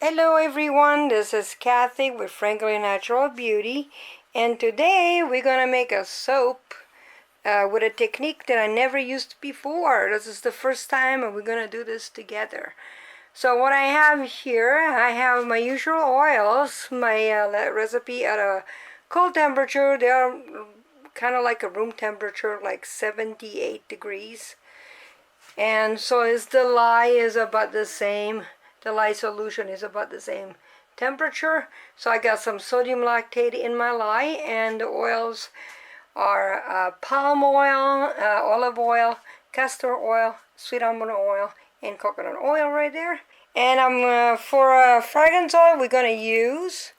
Hello everyone, this is Kathy with Frankly Natural Beauty, and today we're gonna make a soap with a technique that I never used before. This is the first time and we're gonna do this together. So what I have here, I have my usual oils, my recipe at a cold temperature. They are kind of like a room temperature, like 78 degrees. And so is the lye is about the same. The lye solution is about the same temperature. So I got some sodium lactate in my lye, and the oils are palm oil, olive oil, castor oil, sweet almond oil, and coconut oil right there. And for fragrance oil, we're gonna use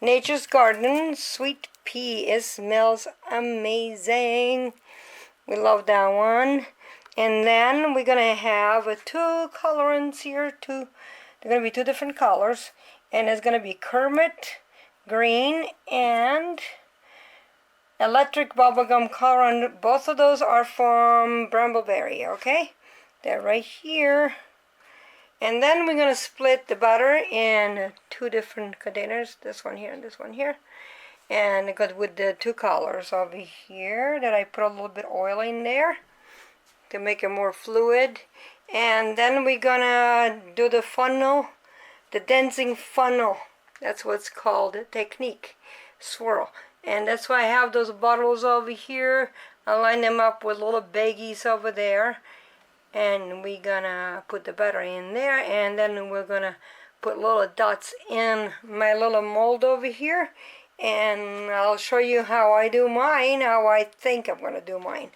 Nature's Garden Sweet Pea. It smells amazing. We love that one. And then we're gonna have two colorants here. They're gonna be two different colors, and it's gonna be Kermit green and electric bubblegum colorant. Both of those are from Brambleberry. Okay, they're right here. And then we're gonna split the butter in two different containers. This one here and this one here. And got with the two colors over here that I put a little bit oil in there to make it more fluid. And then we're gonna do the funnel, the dancing funnel. That's what's called the technique, swirl. And that's why I have those bottles over here. I line them up with little baggies over there, and we're gonna put the butter in there, and then we're gonna put little dots in my little mold over here, and I'll show you how I do mine, how I think I'm gonna do mine.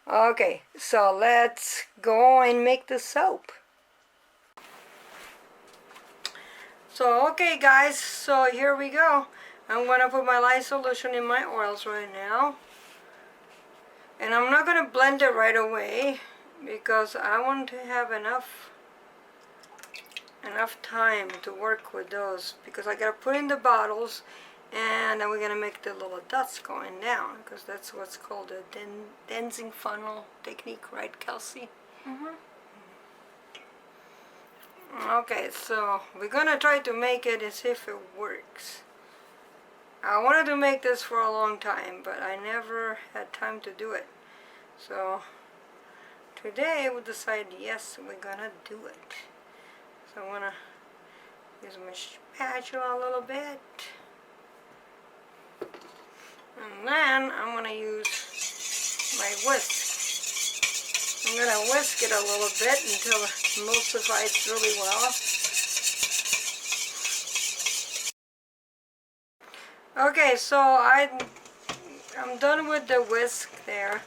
Okay, so let's go and make the soap. So okay guys, so here we go. I'm going to put my lye solution in my oils right now. And I'm not going to blend it right away because I want to have enough time to work with those, because I got to put in the bottles, and then we're going to make the little dots going down, because that's what's called a dancing funnel technique, right, Kelsey? Okay, so we're going to try to make it as if it works. I wanted to make this for a long time, but I never had time to do it. So today we decided, yes, we're going to do it. So I'm going to use my spatula a little bit. And then I'm going to use my whisk. I'm going to whisk it a little bit until it emulsifies really well. Okay, so I'm done with the whisk there.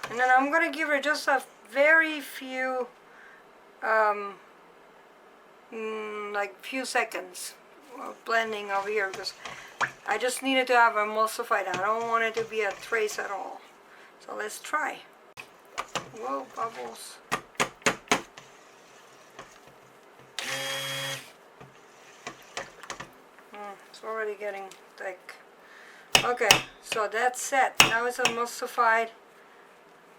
And then I'm going to give her just a very few, like few seconds of blending over here, because I just needed to have emulsified. I don't want it to be a trace at all. So let's try. Whoa, bubbles. It's already getting thick. Okay, so that's set. Now it's emulsified.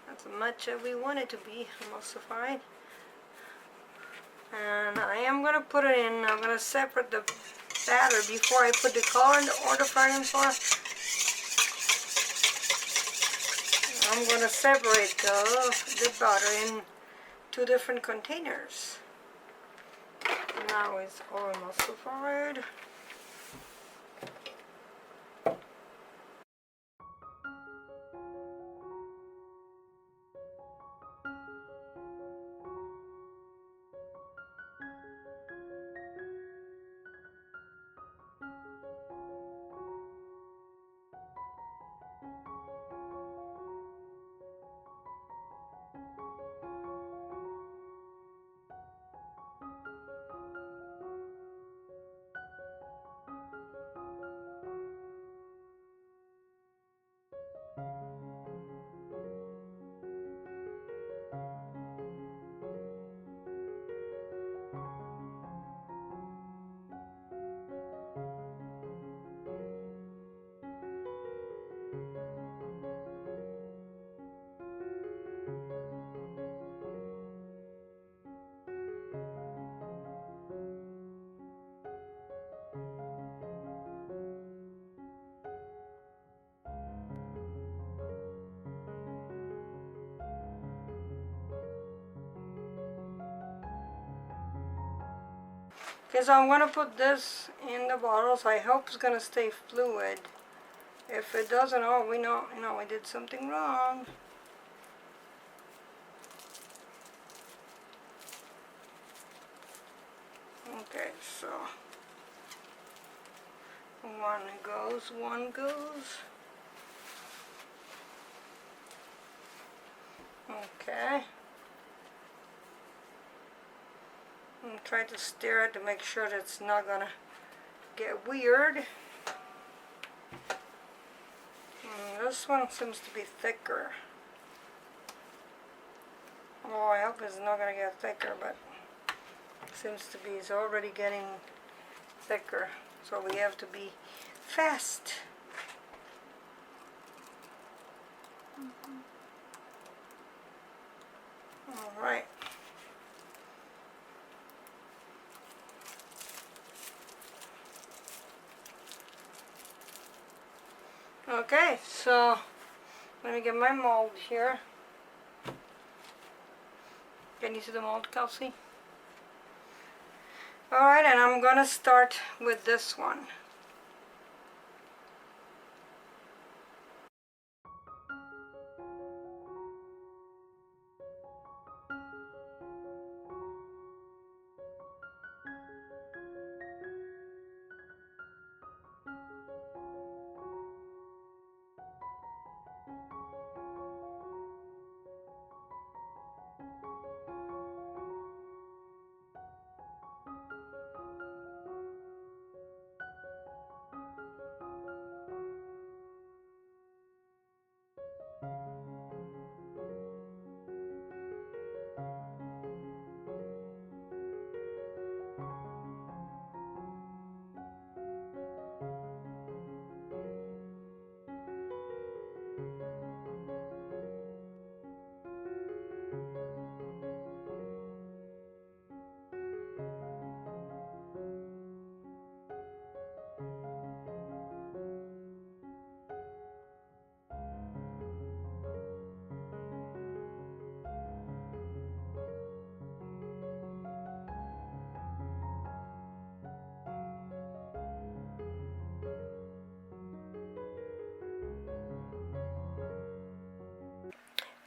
That's as much as we want it to be emulsified. And I am going to put it in. I'm going to separate the batter before I put the colorant or the fragrance oil. I'm going to separate the butter in two different containers. Now it's all emulsified. Okay, so I'm gonna put this in the bottle, so I hope it's gonna stay fluid. If it doesn't, oh, we know, we did something wrong. Okay, so one goes, one goes. Okay. And try to stir it to make sure that it's not gonna get weird. This one seems to be thicker. Oh, I hope it's not gonna get thicker, but it seems to be. It's already getting thicker, so we have to be fast. All right. Okay, so let me get my mold here. Can you see the mold, Kelsey? Alright, and I'm gonna start with this one.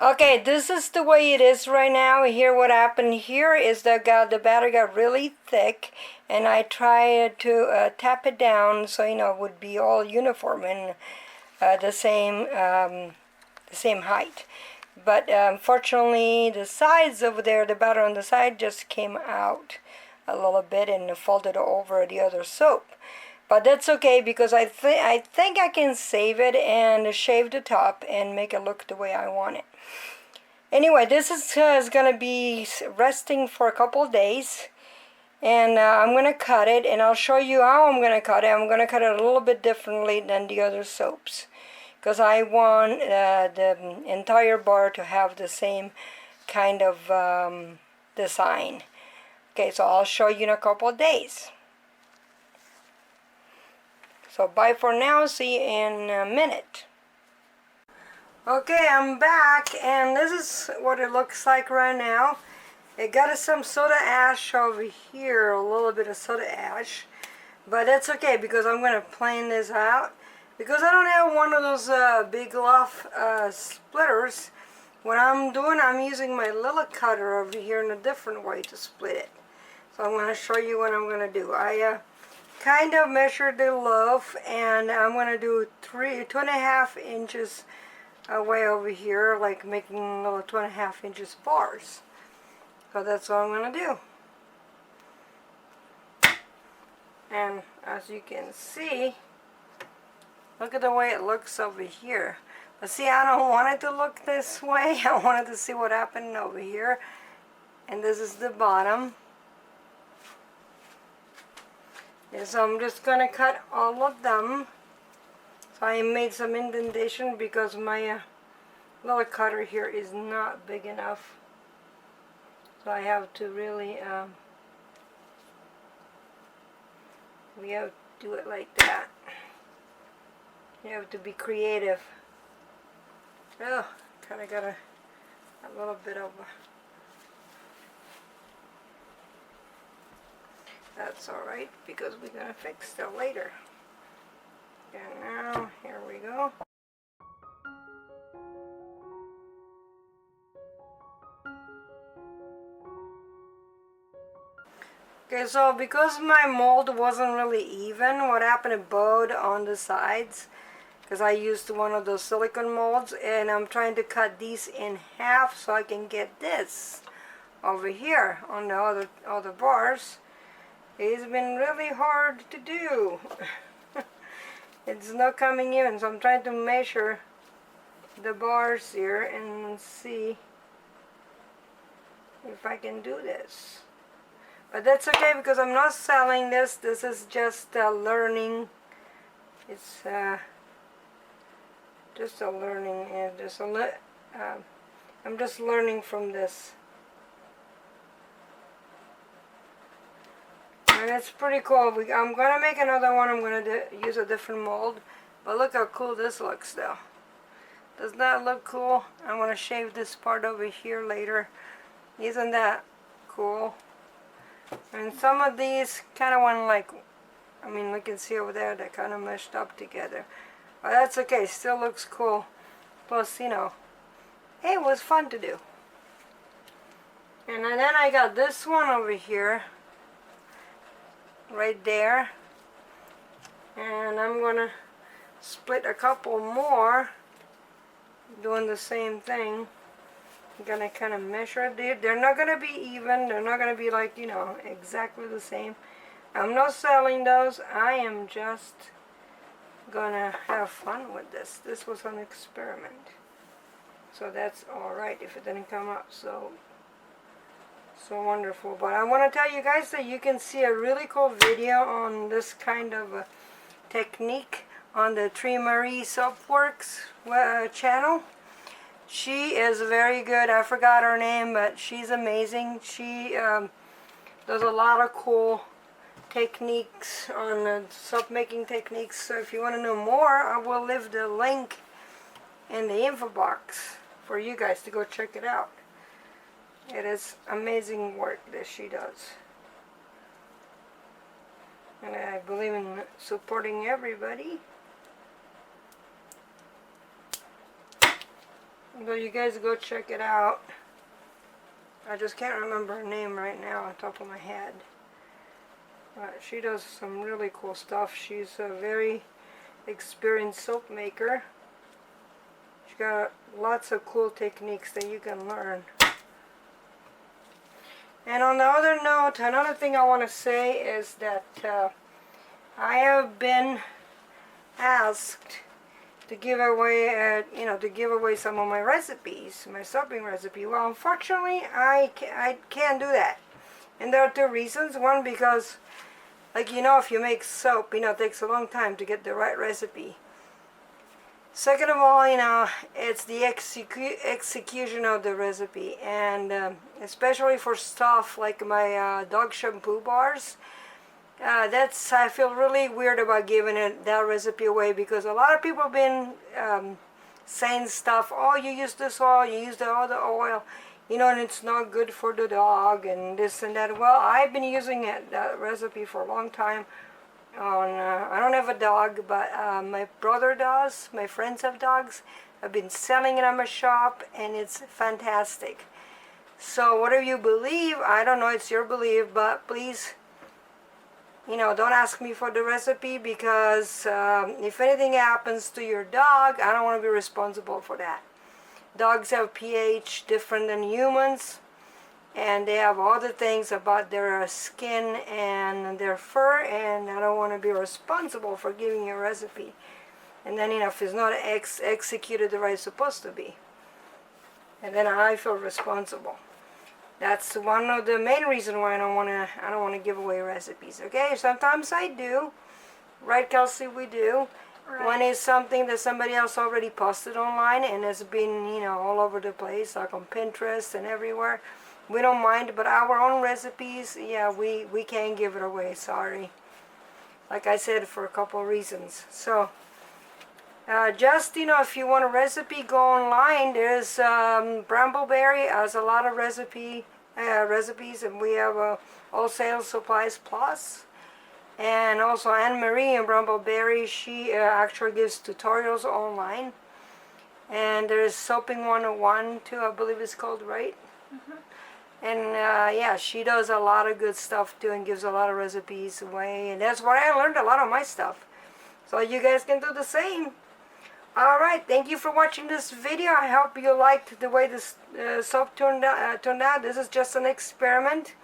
Okay, this is the way it is right now. Here, what happened here is that the batter got really thick, and I tried to tap it down so it would be all uniform and the same height. But unfortunately, the sides over there, the batter on the side just came out a little bit and folded over the other soap. But that's okay because I think I can save it and shave the top and make it look the way I want it. Anyway, this is going to be resting for a couple of days. And I'm going to cut it, and I'll show you how I'm going to cut it. I'm going to cut it a little bit differently than the other soaps, because I want the entire bar to have the same kind of design. Okay, so I'll show you in a couple of days. So bye for now, see you in a minute. Okay, I'm back, and this is what it looks like right now. It got some soda ash over here, a little bit of soda ash, but that's okay because I'm going to plane this out. Because I don't have one of those big loft splitters, what I'm doing, I'm using my little cutter over here in a different way to split it. So I'm going to show you what I'm going to do. I kind of measured the loaf, and I'm going to do 2.5 inches way over here, like making little 2.5 inches bars. So that's what I'm going to do. And as you can see, look at the way it looks over here. But see, I don't want it to look this way. I wanted to see what happened over here. And this is the bottom. And so I'm just going to cut all of them. So I made some indentation because my little cutter here is not big enough. So I have to really, we have to do it like that. You have to be creative. Oh, kind of got a little bit of that's alright, because we're gonna fix that later. And now, here we go. Okay, so because my mold wasn't really even, what happened, it bowed on the sides, because I used one of those silicone molds, and I'm trying to cut these in half so I can get this over here on the other bars. It's been really hard to do. It's not coming in, so I'm trying to measure the bars here and see if I can do this. But that's okay, because I'm not selling this. This is just learning. It's just a learning, and I'm just learning from this. And it's pretty cool. I'm gonna make another one. I'm gonna use a different mold. But look how cool this looks, though. Does that look cool? I'm gonna shave this part over here later. Isn't that cool? And some of these kind of went like, I mean, you can see over there, they're kind of meshed up together. But that's okay, still looks cool. Plus, you know, hey, it was fun to do. And then I got this one over here, right there. And I'm gonna split a couple more, doing the same thing. I'm gonna kind of measure. They're not gonna be even. They're not gonna be like, you know, exactly the same. I'm not selling those. I am just gonna have fun with this. This was an experiment, so that's all right if it didn't come out so wonderful. But I want to tell you guys that you can see a really cool video on this kind of a technique on the Tree Marie Soapworks channel. She is very good. I forgot her name, but she's amazing. She does a lot of cool techniques on soap making techniques. So if you want to know more, I will leave the link in the info box for you guys to go check it out. It is amazing work that she does. And I believe in supporting everybody. So you guys go check it out. I just can't remember her name right now on top of my head. But she does some really cool stuff. She's a very experienced soap maker. She's got lots of cool techniques that you can learn. And on the other note, another thing I want to say is that I have been asked to give away, to give away some of my recipes, my soaping recipe. Well, unfortunately, I can't do that. And there are two reasons. One, because, like, if you make soap, it takes a long time to get the right recipe. Second of all, it's the execution of the recipe. And especially for stuff like my dog shampoo bars, I feel really weird about giving that recipe away, because a lot of people have been saying stuff, oh, you use this oil, you use the other oil, and it's not good for the dog and this and that. Well, I've been using that recipe for a long time. I don't have a dog, but my brother does. My friends have dogs. I've been selling it at my shop, and it's fantastic. So whatever you believe, I don't know, it's your belief, but please, don't ask me for the recipe, because if anything happens to your dog, I don't want to be responsible for that. Dogs have pH different than humans, and they have other things about their skin and their fur, and I don't want to be responsible for giving you a recipe. And then, if it's not executed the way it's supposed to be, and then I feel responsible. That's one of the main reasons why I don't want to give away recipes. Okay, sometimes I do, right, Kelsey? We do. Right. When it's something that somebody else already posted online and has been, all over the place, like on Pinterest and everywhere, we don't mind. But our own recipes, yeah, we can't give it away. Sorry. Like I said, for a couple of reasons. So, just, if you want a recipe, go online. There's Brambleberry has a lot of recipe. recipes, and we have Wholesale Supplies Plus. And also Anne Marie and Brumbleberry, she actually gives tutorials online. And there's Soaping 101 too, I believe it's called, right? And yeah, she does a lot of good stuff too and gives a lot of recipes away. And that's where I learned a lot of my stuff. So you guys can do the same. Alright, thank you for watching this video. I hope you liked the way this soap turned out. This is just an experiment.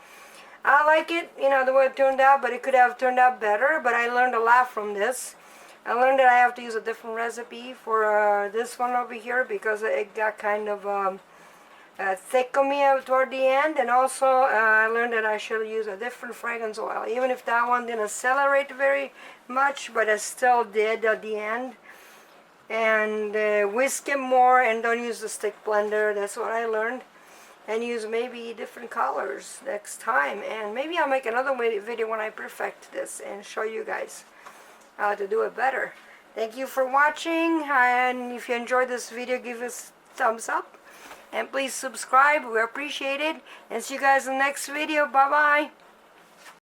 I like it, you know, the way it turned out, but it could have turned out better. But I learned a lot from this. I learned that I have to use a different recipe for this one over here because it got kind of thick on me toward the end. And also I learned that I should use a different fragrance oil, even if that one didn't accelerate very much, but it still did at the end. And whisk it more and don't use the stick blender. That's what I learned. And use maybe different colors next time. And maybe I'll make another video when I perfect this and show you guys how to do it better. Thank you for watching. And if you enjoyed this video, give us a thumbs up. And please subscribe. We appreciate it. And see you guys in the next video. Bye-bye.